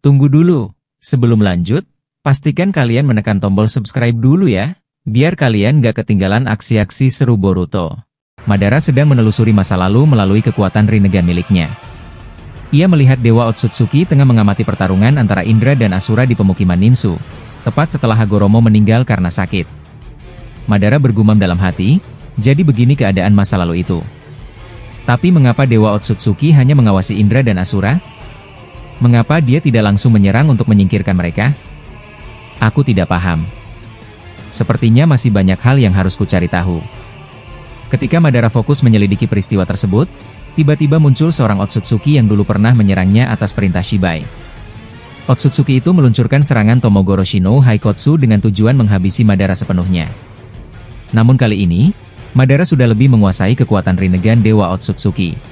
Tunggu dulu, sebelum lanjut, pastikan kalian menekan tombol subscribe dulu ya, biar kalian gak ketinggalan aksi-aksi seru Boruto. Madara sedang menelusuri masa lalu melalui kekuatan Rinnegan miliknya. Ia melihat Dewa Otsutsuki tengah mengamati pertarungan antara Indra dan Asura di pemukiman Ninsu, tepat setelah Hagoromo meninggal karena sakit. Madara bergumam dalam hati, jadi begini keadaan masa lalu itu. Tapi mengapa Dewa Otsutsuki hanya mengawasi Indra dan Asura? Mengapa dia tidak langsung menyerang untuk menyingkirkan mereka? Aku tidak paham. Sepertinya masih banyak hal yang harus kucari tahu. Ketika Madara fokus menyelidiki peristiwa tersebut, tiba-tiba muncul seorang Otsutsuki yang dulu pernah menyerangnya atas perintah Shibai. Otsutsuki itu meluncurkan serangan Tomogoro Shino Haikotsu dengan tujuan menghabisi Madara sepenuhnya. Namun kali ini, Madara sudah lebih menguasai kekuatan Rinnegan Dewa Otsutsuki.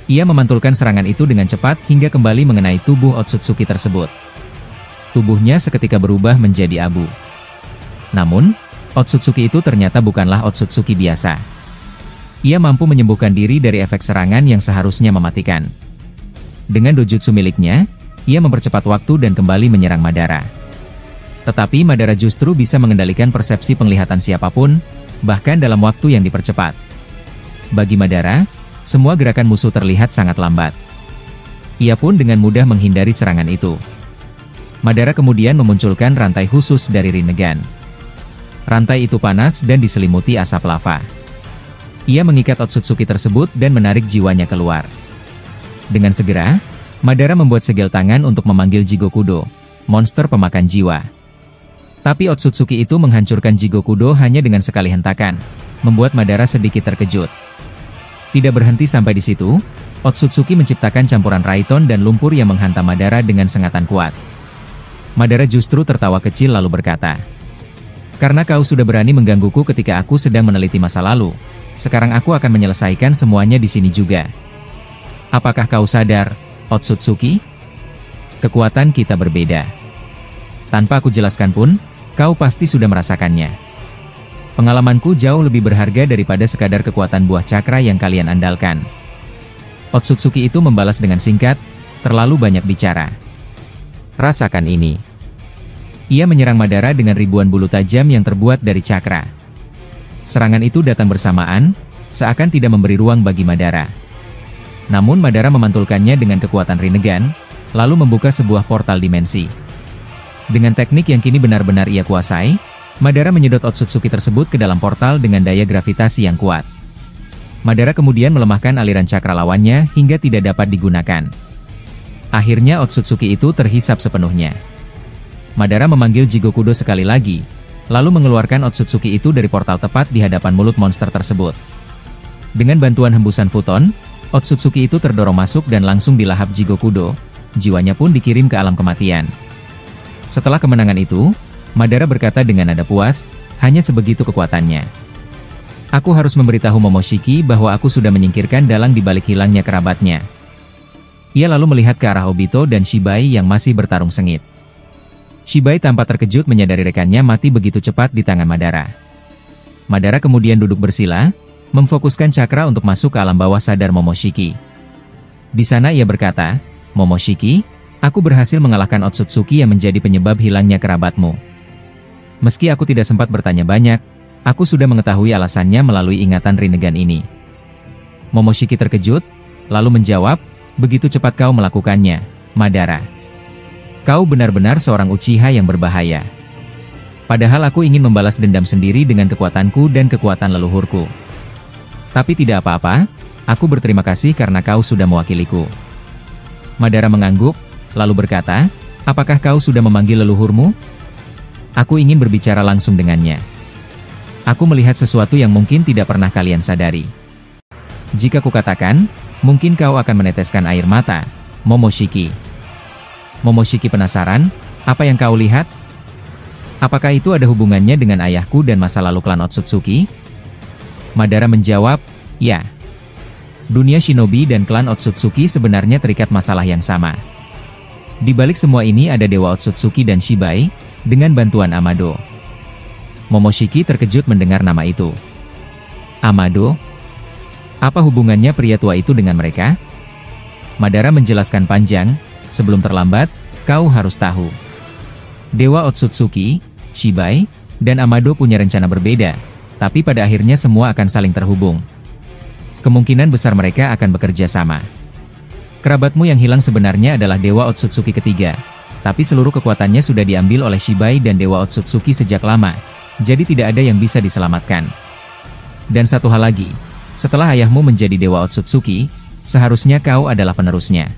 Ia memantulkan serangan itu dengan cepat hingga kembali mengenai tubuh Otsutsuki tersebut. Tubuhnya seketika berubah menjadi abu. Namun, Otsutsuki itu ternyata bukanlah Otsutsuki biasa. Ia mampu menyembuhkan diri dari efek serangan yang seharusnya mematikan. Dengan dojutsu miliknya, ia mempercepat waktu dan kembali menyerang Madara. Tetapi Madara justru bisa mengendalikan persepsi penglihatan siapapun, bahkan dalam waktu yang dipercepat. Bagi Madara, semua gerakan musuh terlihat sangat lambat. Ia pun dengan mudah menghindari serangan itu. Madara kemudian memunculkan rantai khusus dari Rinnegan. Rantai itu panas dan diselimuti asap lava. Ia mengikat Otsutsuki tersebut dan menarik jiwanya keluar. Dengan segera, Madara membuat segel tangan untuk memanggil Jigokudo, monster pemakan jiwa. Tapi Otsutsuki itu menghancurkan Jigokudo hanya dengan sekali hentakan, membuat Madara sedikit terkejut. Tidak berhenti sampai di situ, Otsutsuki menciptakan campuran Raiton dan lumpur yang menghantam Madara dengan sengatan kuat. Madara justru tertawa kecil lalu berkata, "Karena kau sudah berani menggangguku ketika aku sedang meneliti masa lalu, sekarang aku akan menyelesaikan semuanya di sini juga. Apakah kau sadar, Otsutsuki? Kekuatan kita berbeda. Tanpa aku jelaskan pun, kau pasti sudah merasakannya. Pengalamanku jauh lebih berharga daripada sekadar kekuatan buah cakra yang kalian andalkan." Otsutsuki itu membalas dengan singkat, "Terlalu banyak bicara. Rasakan ini." Ia menyerang Madara dengan ribuan bulu tajam yang terbuat dari cakra. Serangan itu datang bersamaan, seakan tidak memberi ruang bagi Madara. Namun Madara memantulkannya dengan kekuatan Rinnegan, lalu membuka sebuah portal dimensi. Dengan teknik yang kini benar-benar ia kuasai, Madara menyedot Otsutsuki tersebut ke dalam portal dengan daya gravitasi yang kuat. Madara kemudian melemahkan aliran cakra lawannya hingga tidak dapat digunakan. Akhirnya Otsutsuki itu terhisap sepenuhnya. Madara memanggil Jigokudo sekali lagi, lalu mengeluarkan Otsutsuki itu dari portal tepat di hadapan mulut monster tersebut. Dengan bantuan hembusan futon, Otsutsuki itu terdorong masuk dan langsung dilahap Jigokudo, jiwanya pun dikirim ke alam kematian. Setelah kemenangan itu, Madara berkata dengan nada puas, "Hanya sebegitu kekuatannya. Aku harus memberitahu Momoshiki bahwa aku sudah menyingkirkan dalang di balik hilangnya kerabatnya." Ia lalu melihat ke arah Obito dan Shibai yang masih bertarung sengit. Shibai tampak terkejut menyadari rekannya mati begitu cepat di tangan Madara. Madara kemudian duduk bersila, memfokuskan cakra untuk masuk ke alam bawah sadar Momoshiki. Di sana ia berkata, "Momoshiki, aku berhasil mengalahkan Otsutsuki yang menjadi penyebab hilangnya kerabatmu. Meski aku tidak sempat bertanya banyak, aku sudah mengetahui alasannya melalui ingatan Rinnegan ini." Momoshiki terkejut, lalu menjawab, "Begitu cepat kau melakukannya, Madara. Kau benar-benar seorang Uchiha yang berbahaya. Padahal aku ingin membalas dendam sendiri dengan kekuatanku dan kekuatan leluhurku. Tapi tidak apa-apa, aku berterima kasih karena kau sudah mewakiliku." Madara mengangguk, lalu berkata, "Apakah kau sudah memanggil leluhurmu? Aku ingin berbicara langsung dengannya. Aku melihat sesuatu yang mungkin tidak pernah kalian sadari. Jika kukatakan, mungkin kau akan meneteskan air mata, Momoshiki." Momoshiki penasaran, "Apa yang kau lihat? Apakah itu ada hubungannya dengan ayahku dan masa lalu klan Otsutsuki?" Madara menjawab, "Ya. Dunia shinobi dan klan Otsutsuki sebenarnya terikat masalah yang sama. Di balik semua ini ada Dewa Otsutsuki dan Shibai, dengan bantuan Amado." Momoshiki terkejut mendengar nama itu. Amado? Apa hubungannya pria tua itu dengan mereka? Madara menjelaskan panjang, "Sebelum terlambat, kau harus tahu. Dewa Otsutsuki, Shibai, dan Amado punya rencana berbeda, tapi pada akhirnya semua akan saling terhubung. Kemungkinan besar mereka akan bekerja sama. Kerabatmu yang hilang sebenarnya adalah Dewa Otsutsuki ketiga, tapi seluruh kekuatannya sudah diambil oleh Shibai dan Dewa Otsutsuki sejak lama, jadi tidak ada yang bisa diselamatkan. Dan satu hal lagi, setelah ayahmu menjadi Dewa Otsutsuki, seharusnya kau adalah penerusnya.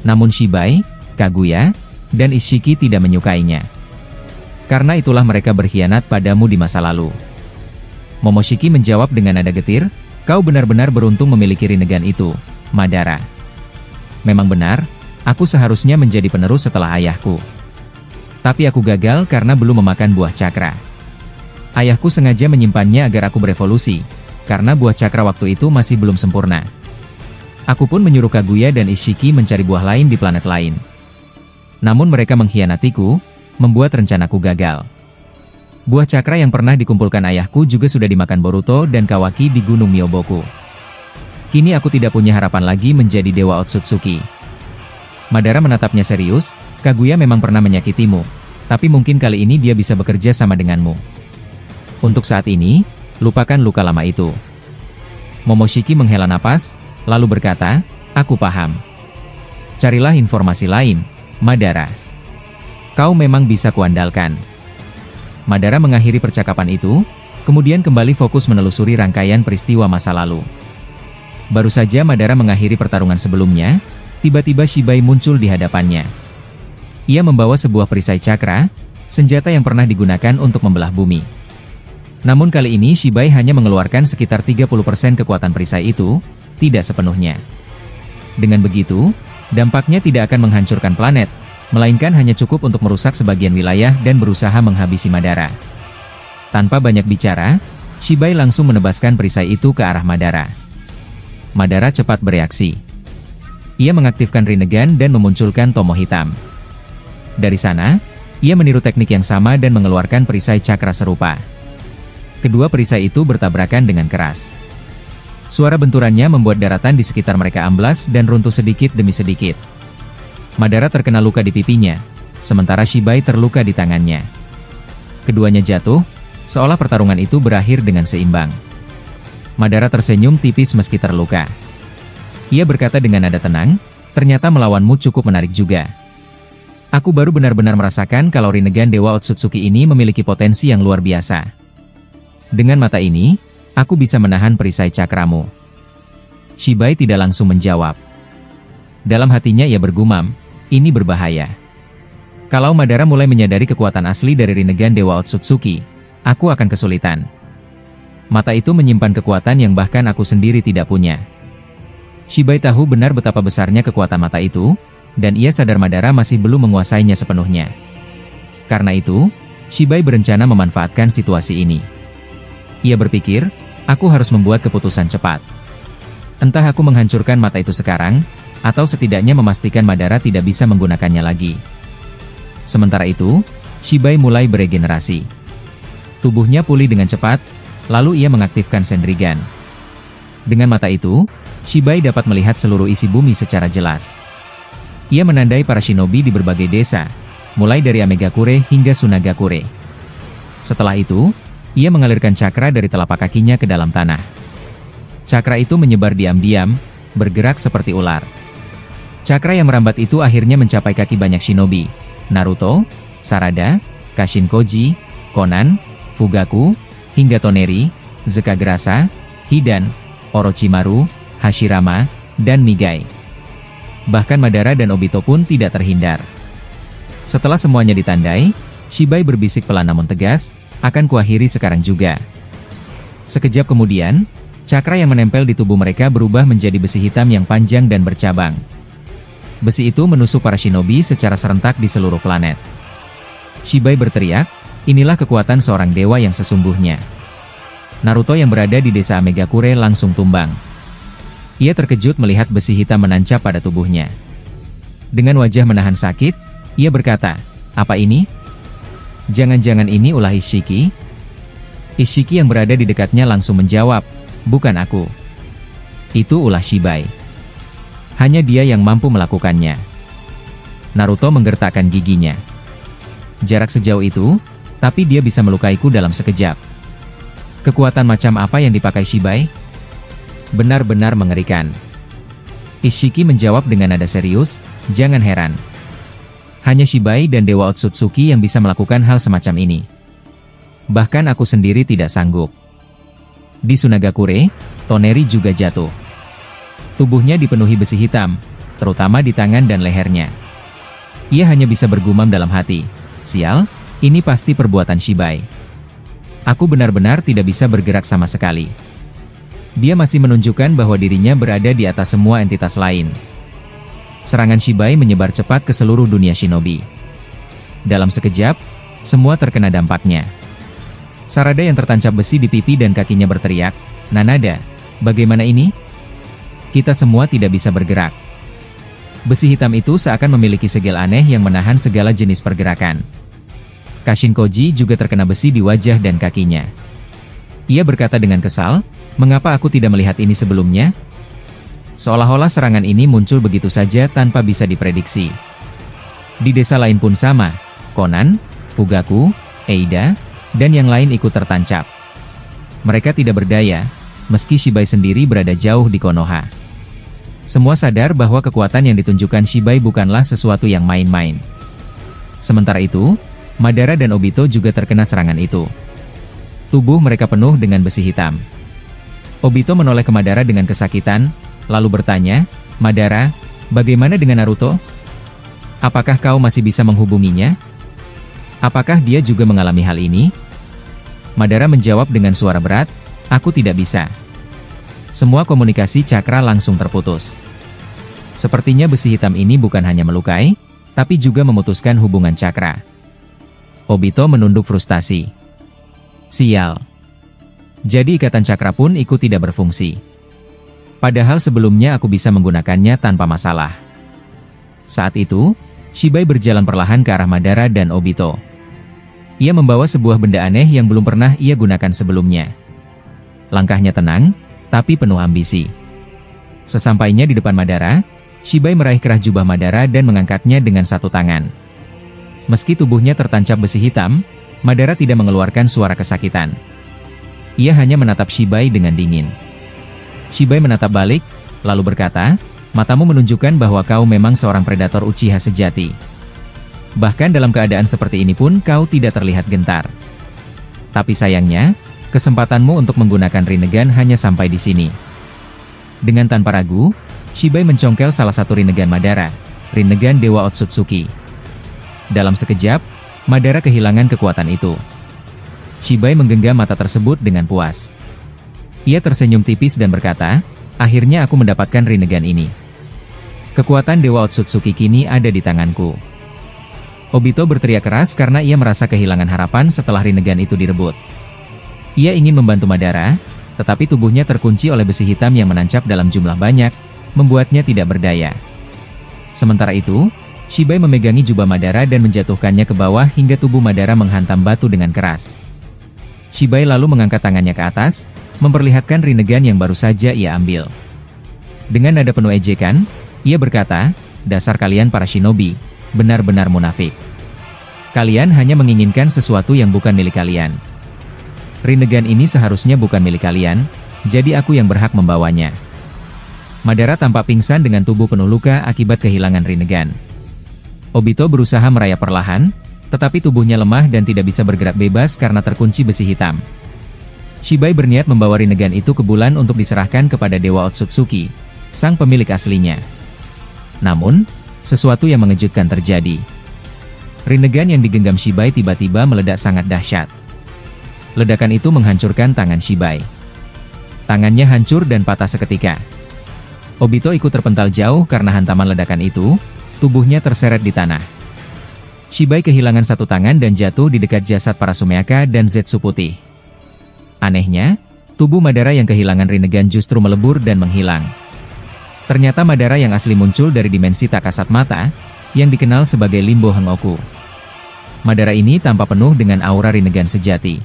Namun Shibai, Kaguya, dan Ishiki tidak menyukainya. Karena itulah mereka berkhianat padamu di masa lalu. Momoshiki menjawab dengan nada getir, kau benar-benar beruntung memiliki Rinnegan itu, Madara. Memang benar, aku seharusnya menjadi penerus setelah ayahku. Tapi aku gagal karena belum memakan buah cakra. Ayahku sengaja menyimpannya agar aku berevolusi, karena buah cakra waktu itu masih belum sempurna. Aku pun menyuruh Kaguya dan Ishiki mencari buah lain di planet lain. Namun mereka mengkhianatiku, membuat rencanaku gagal. Buah cakra yang pernah dikumpulkan ayahku juga sudah dimakan Boruto dan Kawaki di Gunung Myoboku. Kini aku tidak punya harapan lagi menjadi Dewa Otsutsuki. Madara menatapnya serius, Kaguya memang pernah menyakitimu, tapi mungkin kali ini dia bisa bekerja sama denganmu. Untuk saat ini, lupakan luka lama itu. Momoshiki menghela napas, lalu berkata, aku paham. Carilah informasi lain, Madara. Kau memang bisa kuandalkan. Madara mengakhiri percakapan itu, kemudian kembali fokus menelusuri rangkaian peristiwa masa lalu. Baru saja Madara mengakhiri pertarungan sebelumnya, tiba-tiba Shibai muncul di hadapannya. Ia membawa sebuah perisai cakra, senjata yang pernah digunakan untuk membelah bumi. Namun kali ini Shibai hanya mengeluarkan sekitar 30% kekuatan perisai itu, tidak sepenuhnya. Dengan begitu, dampaknya tidak akan menghancurkan planet, melainkan hanya cukup untuk merusak sebagian wilayah dan berusaha menghabisi Madara. Tanpa banyak bicara, Shibai langsung menebaskan perisai itu ke arah Madara. Madara cepat bereaksi. Ia mengaktifkan Rinnegan dan memunculkan tomo hitam. Dari sana, ia meniru teknik yang sama dan mengeluarkan perisai cakra serupa. Kedua perisai itu bertabrakan dengan keras. Suara benturannya membuat daratan di sekitar mereka amblas dan runtuh sedikit demi sedikit. Madara terkena luka di pipinya, sementara Shibai terluka di tangannya. Keduanya jatuh, seolah pertarungan itu berakhir dengan seimbang. Madara tersenyum tipis meski terluka. Ia berkata dengan nada tenang, ternyata melawanmu cukup menarik juga. Aku baru benar-benar merasakan kalau Rinnegan Dewa Otsutsuki ini memiliki potensi yang luar biasa. Dengan mata ini, aku bisa menahan perisai cakramu. Shibai tidak langsung menjawab. Dalam hatinya ia bergumam, ini berbahaya. Kalau Madara mulai menyadari kekuatan asli dari Rinnegan Dewa Otsutsuki, aku akan kesulitan. Mata itu menyimpan kekuatan yang bahkan aku sendiri tidak punya. Shibai tahu benar betapa besarnya kekuatan mata itu, dan ia sadar Madara masih belum menguasainya sepenuhnya. Karena itu, Shibai berencana memanfaatkan situasi ini. Ia berpikir, aku harus membuat keputusan cepat. Entah aku menghancurkan mata itu sekarang, atau setidaknya memastikan Madara tidak bisa menggunakannya lagi. Sementara itu, Shibai mulai beregenerasi. Tubuhnya pulih dengan cepat, lalu ia mengaktifkan Sendrigan. Dengan mata itu, Shibai dapat melihat seluruh isi bumi secara jelas. Ia menandai para shinobi di berbagai desa, mulai dari Amegakure hingga Sunagakure. Setelah itu, ia mengalirkan cakra dari telapak kakinya ke dalam tanah. Cakra itu menyebar diam-diam, bergerak seperti ular. Cakra yang merambat itu akhirnya mencapai kaki banyak shinobi, Naruto, Sarada, Kashinkoji, Konan, Fugaku, hingga Toneri, Zekagrasa, Hidan, Orochimaru, Hashirama, dan Migai. Bahkan Madara dan Obito pun tidak terhindar. Setelah semuanya ditandai, Shibai berbisik pelan namun tegas, akan kuakhiri sekarang juga. Sekejap kemudian, cakra yang menempel di tubuh mereka berubah menjadi besi hitam yang panjang dan bercabang. Besi itu menusuk para shinobi secara serentak di seluruh planet. Shibai berteriak, inilah kekuatan seorang dewa yang sesungguhnya. Naruto yang berada di desa Amegakure langsung tumbang. Ia terkejut melihat besi hitam menancap pada tubuhnya. Dengan wajah menahan sakit, ia berkata, apa ini? Jangan-jangan ini ulah Ishiki? Ishiki yang berada di dekatnya langsung menjawab, bukan aku. Itu ulah Shibai. Hanya dia yang mampu melakukannya. Naruto menggertakkan giginya. Jarak sejauh itu, tapi dia bisa melukaiku dalam sekejap. Kekuatan macam apa yang dipakai Shibai? Benar-benar mengerikan. Ishiki menjawab dengan nada serius, jangan heran. Hanya Shibai dan Dewa Otsutsuki yang bisa melakukan hal semacam ini. Bahkan aku sendiri tidak sanggup. Di Sunagakure, Toneri juga jatuh. Tubuhnya dipenuhi besi hitam, terutama di tangan dan lehernya. Ia hanya bisa bergumam dalam hati, sial, ini pasti perbuatan Shibai. Aku benar-benar tidak bisa bergerak sama sekali. Dia masih menunjukkan bahwa dirinya berada di atas semua entitas lain. Serangan Shibai menyebar cepat ke seluruh dunia shinobi. Dalam sekejap, semua terkena dampaknya. Sarada yang tertancap besi di pipi dan kakinya berteriak, "Nanada, bagaimana ini? Kita semua tidak bisa bergerak." Besi hitam itu seakan memiliki segel aneh yang menahan segala jenis pergerakan. Kashin Koji juga terkena besi di wajah dan kakinya. Ia berkata dengan kesal, "Mengapa aku tidak melihat ini sebelumnya?" Seolah-olah serangan ini muncul begitu saja tanpa bisa diprediksi. Di desa lain pun sama, Konan, Fugaku, Eida, dan yang lain ikut tertancap. Mereka tidak berdaya, meski Shibai sendiri berada jauh di Konoha. Semua sadar bahwa kekuatan yang ditunjukkan Shibai bukanlah sesuatu yang main-main. Sementara itu, Madara dan Obito juga terkena serangan itu. Tubuh mereka penuh dengan besi hitam. Obito menoleh ke Madara dengan kesakitan, lalu bertanya, "Madara, bagaimana dengan Naruto? Apakah kau masih bisa menghubunginya? Apakah dia juga mengalami hal ini?" Madara menjawab dengan suara berat, "Aku tidak bisa." Semua komunikasi cakra langsung terputus. Sepertinya besi hitam ini bukan hanya melukai, tapi juga memutuskan hubungan cakra. Obito menunduk frustasi. Sial. Jadi ikatan cakra pun ikut tidak berfungsi. Padahal sebelumnya aku bisa menggunakannya tanpa masalah. Saat itu, Shibai berjalan perlahan ke arah Madara dan Obito. Ia membawa sebuah benda aneh yang belum pernah ia gunakan sebelumnya. Langkahnya tenang, tapi penuh ambisi. Sesampainya di depan Madara, Shibai meraih kerah jubah Madara dan mengangkatnya dengan satu tangan. Meski tubuhnya tertancap besi hitam, Madara tidak mengeluarkan suara kesakitan. Ia hanya menatap Shibai dengan dingin. Shibai menatap balik, lalu berkata, "Matamu menunjukkan bahwa kau memang seorang predator Uchiha sejati. Bahkan dalam keadaan seperti ini pun kau tidak terlihat gentar. Tapi sayangnya, kesempatanmu untuk menggunakan Rinnegan hanya sampai di sini." Dengan tanpa ragu, Shibai mencongkel salah satu Rinnegan Madara, Rinnegan Dewa Otsutsuki. Dalam sekejap, Madara kehilangan kekuatan itu. Shibai menggenggam mata tersebut dengan puas. Ia tersenyum tipis dan berkata, "Akhirnya aku mendapatkan Rinnegan ini. Kekuatan Dewa Otsutsuki kini ada di tanganku." Obito berteriak keras karena ia merasa kehilangan harapan setelah Rinnegan itu direbut. Ia ingin membantu Madara, tetapi tubuhnya terkunci oleh besi hitam yang menancap dalam jumlah banyak, membuatnya tidak berdaya. Sementara itu, Shibai memegangi jubah Madara dan menjatuhkannya ke bawah hingga tubuh Madara menghantam batu dengan keras. Shibai lalu mengangkat tangannya ke atas, memperlihatkan Rinnegan yang baru saja ia ambil. Dengan nada penuh ejekan, ia berkata, "Dasar kalian para shinobi, benar-benar munafik. Kalian hanya menginginkan sesuatu yang bukan milik kalian. Rinnegan ini seharusnya bukan milik kalian, jadi aku yang berhak membawanya." Madara tampak pingsan dengan tubuh penuh luka akibat kehilangan Rinnegan. Obito berusaha merayap perlahan, tetapi tubuhnya lemah dan tidak bisa bergerak bebas karena terkunci besi hitam. Shibai berniat membawa Rinnegan itu ke bulan untuk diserahkan kepada Dewa Otsutsuki, sang pemilik aslinya. Namun, sesuatu yang mengejutkan terjadi. Rinnegan yang digenggam Shibai tiba-tiba meledak sangat dahsyat. Ledakan itu menghancurkan tangan Shibai. Tangannya hancur dan patah seketika. Obito ikut terpental jauh karena hantaman ledakan itu, tubuhnya terseret di tanah. Shibai kehilangan satu tangan dan jatuh di dekat jasad para Sumeaka dan Zetsu putih. Anehnya, tubuh Madara yang kehilangan Rinnegan justru melebur dan menghilang. Ternyata Madara yang asli muncul dari dimensi tak kasat mata, yang dikenal sebagai Limbo Hengoku. Madara ini tampak penuh dengan aura Rinnegan sejati.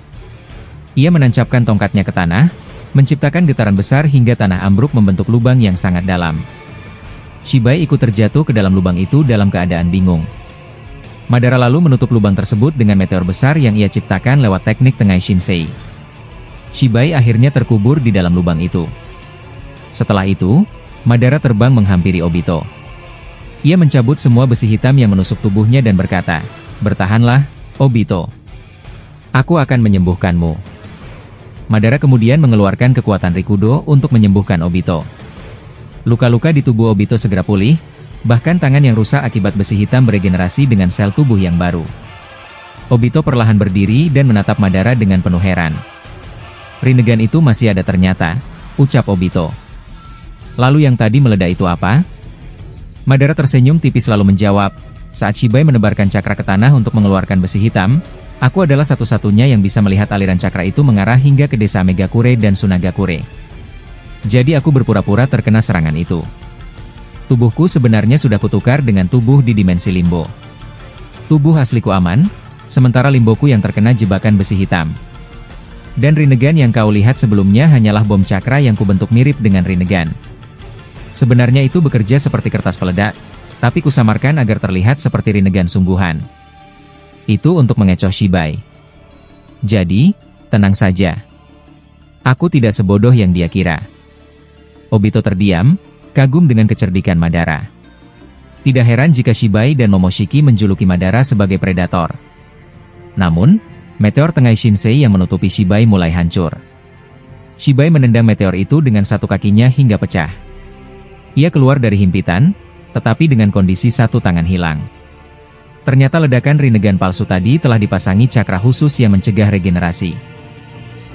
Ia menancapkan tongkatnya ke tanah, menciptakan getaran besar hingga tanah ambruk membentuk lubang yang sangat dalam. Shibai ikut terjatuh ke dalam lubang itu dalam keadaan bingung. Madara lalu menutup lubang tersebut dengan meteor besar yang ia ciptakan lewat teknik Tengai Shinsei. Shibai akhirnya terkubur di dalam lubang itu. Setelah itu, Madara terbang menghampiri Obito. Ia mencabut semua besi hitam yang menusuk tubuhnya dan berkata, "Bertahanlah, Obito. Aku akan menyembuhkanmu." Madara kemudian mengeluarkan kekuatan Rikudo untuk menyembuhkan Obito. Luka-luka di tubuh Obito segera pulih, bahkan tangan yang rusak akibat besi hitam beregenerasi dengan sel tubuh yang baru. Obito perlahan berdiri dan menatap Madara dengan penuh heran. "Rinnegan itu masih ada ternyata," ucap Obito. "Lalu yang tadi meledak itu apa?" Madara tersenyum tipis lalu menjawab, "Saat Shibai menebarkan cakra ke tanah untuk mengeluarkan besi hitam, aku adalah satu-satunya yang bisa melihat aliran cakra itu mengarah hingga ke desa Megakure dan Sunagakure. Jadi aku berpura-pura terkena serangan itu. Tubuhku sebenarnya sudah kutukar dengan tubuh di dimensi limbo. Tubuh asliku aman, sementara limboku yang terkena jebakan besi hitam. Dan Rinnegan yang kau lihat sebelumnya hanyalah bom cakra yang kubentuk mirip dengan Rinnegan. Sebenarnya itu bekerja seperti kertas peledak, tapi kusamarkan agar terlihat seperti Rinnegan sungguhan. Itu untuk mengecoh Shibai. Jadi, tenang saja. Aku tidak sebodoh yang dia kira." Obito terdiam, kagum dengan kecerdikan Madara. Tidak heran jika Shibai dan Momoshiki menjuluki Madara sebagai predator. Namun, meteor Tengai Shinsei yang menutupi Shibai mulai hancur. Shibai menendang meteor itu dengan satu kakinya hingga pecah. Ia keluar dari himpitan, tetapi dengan kondisi satu tangan hilang. Ternyata ledakan Rinnegan palsu tadi telah dipasangi cakra khusus yang mencegah regenerasi.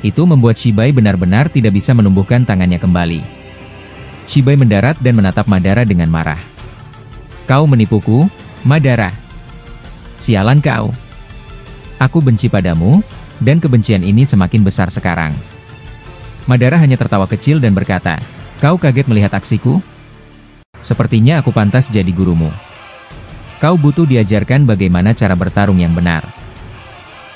Itu membuat Shibai benar-benar tidak bisa menumbuhkan tangannya kembali. Shibai mendarat dan menatap Madara dengan marah. "Kau menipuku, Madara. Sialan kau. Aku benci padamu, dan kebencian ini semakin besar sekarang." Madara hanya tertawa kecil dan berkata, "Kau kaget melihat aksiku? Sepertinya aku pantas jadi gurumu. Kau butuh diajarkan bagaimana cara bertarung yang benar."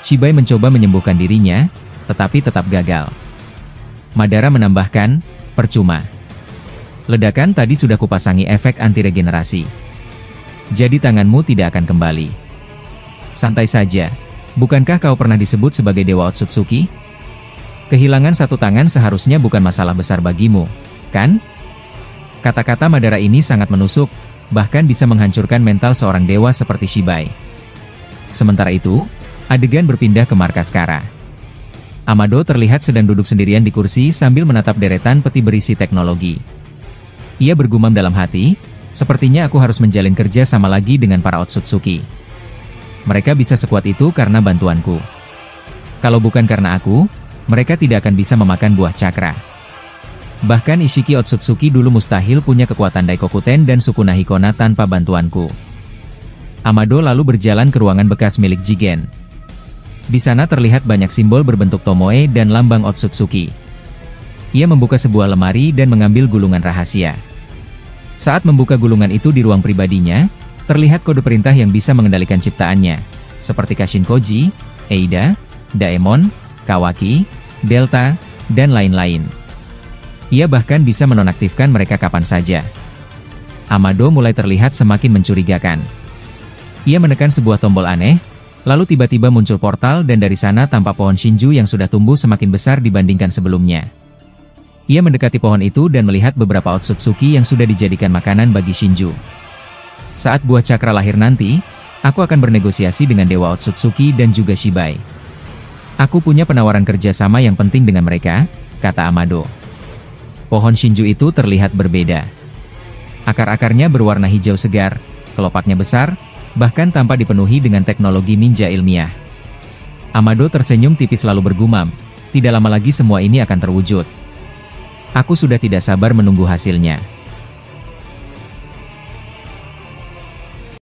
Shibai mencoba menyembuhkan dirinya, tetapi tetap gagal. Madara menambahkan, "Percuma. Ledakan tadi sudah kupasangi efek anti-regenerasi. Jadi tanganmu tidak akan kembali. Santai saja, bukankah kau pernah disebut sebagai Dewa Otsutsuki? Kehilangan satu tangan seharusnya bukan masalah besar bagimu, kan?" Kata-kata Madara ini sangat menusuk, bahkan bisa menghancurkan mental seorang dewa seperti Shibai. Sementara itu, adegan berpindah ke markas Kara. Amado terlihat sedang duduk sendirian di kursi sambil menatap deretan peti berisi teknologi. Ia bergumam dalam hati, "Sepertinya aku harus menjalin kerja sama lagi dengan para Otsutsuki. Mereka bisa sekuat itu karena bantuanku. Kalau bukan karena aku, mereka tidak akan bisa memakan buah cakra. Bahkan Ishiki Otsutsuki dulu mustahil punya kekuatan Daikokuten dan Sukuna Hikona tanpa bantuanku." Amado lalu berjalan ke ruangan bekas milik Jigen. Di sana terlihat banyak simbol berbentuk tomoe dan lambang Otsutsuki. Ia membuka sebuah lemari dan mengambil gulungan rahasia. Saat membuka gulungan itu di ruang pribadinya, terlihat kode perintah yang bisa mengendalikan ciptaannya, seperti Kashin Koji, Eida, Daemon, Kawaki, Delta, dan lain-lain. Ia bahkan bisa menonaktifkan mereka kapan saja. Amado mulai terlihat semakin mencurigakan. Ia menekan sebuah tombol aneh, lalu tiba-tiba muncul portal dan dari sana tampak pohon Shinju yang sudah tumbuh semakin besar dibandingkan sebelumnya. Ia mendekati pohon itu dan melihat beberapa Otsutsuki yang sudah dijadikan makanan bagi Shinju. "Saat buah cakra lahir nanti, aku akan bernegosiasi dengan Dewa Otsutsuki dan juga Shibai. Aku punya penawaran kerjasama yang penting dengan mereka," kata Amado. Pohon Shinju itu terlihat berbeda. Akar-akarnya berwarna hijau segar, kelopaknya besar, bahkan tampak dipenuhi dengan teknologi ninja ilmiah. Amado tersenyum tipis lalu bergumam, "Tidak lama lagi semua ini akan terwujud. Aku sudah tidak sabar menunggu hasilnya."